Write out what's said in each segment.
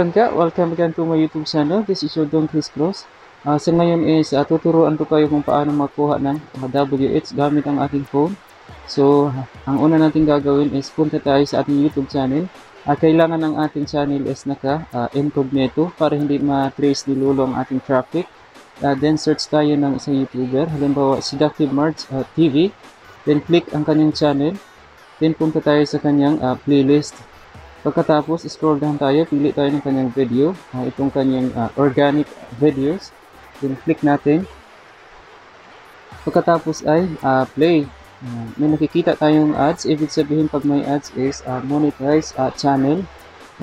palangga, welcome again to my YouTube channel. This is your Cris V. Sa ngayon is tuturuan ko kayo kung paano makuha ng WH gamit ang ating phone. So, ang una natin gagawin is punta tayo sa ating YouTube channel. Kailangan ng ating channel is naka-incognito para hindi ma-trace ni Lolo ang ating traffic. Then search tayo ng isang YouTuber, halimbawa si Dr. March TV. Then click ang kanyang channel. Then punta tayo sa kanyang playlist. Pagkatapos, scroll down tayo, pili tayo ng kanyang video, itong kanyang organic videos. Then click natin. Pagkatapos ay play. May nakikita tayong ads. Ibig sabihin pag may ads is monetize channel.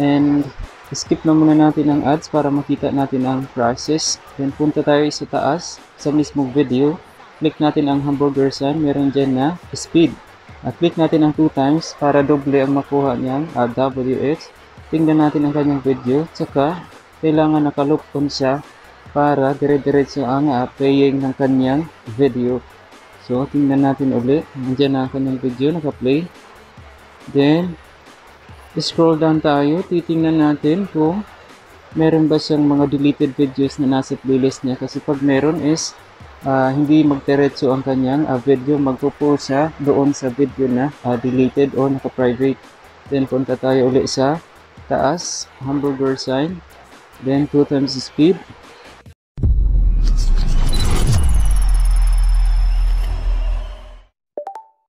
And skip na muna natin ang ads para makita natin ang process. Then punta tayo sa taas, sa mismong video. Click natin ang hamburger sign. Meron dyan na speed. Click natin ang 2 times para doble ang makuha niyang WH. Tingnan natin ang kanyang video. Tsaka, kailangan naka-loop on siya para dire-diretso ang playing ng kanyang video. So, tingnan natin ulit. Nandiyan na ang kanyang video, naka-play. Then, scroll down tayo. Titingnan natin kung meron ba siyang mga deleted videos na nasa playlist niya. Kasi pag meron is hindi magdiretso ang kanyang video, magpo-pull siya doon sa video na deleted o naka-private. Then punta tayo ulit sa taas, hamburger sign, then 2 times speed,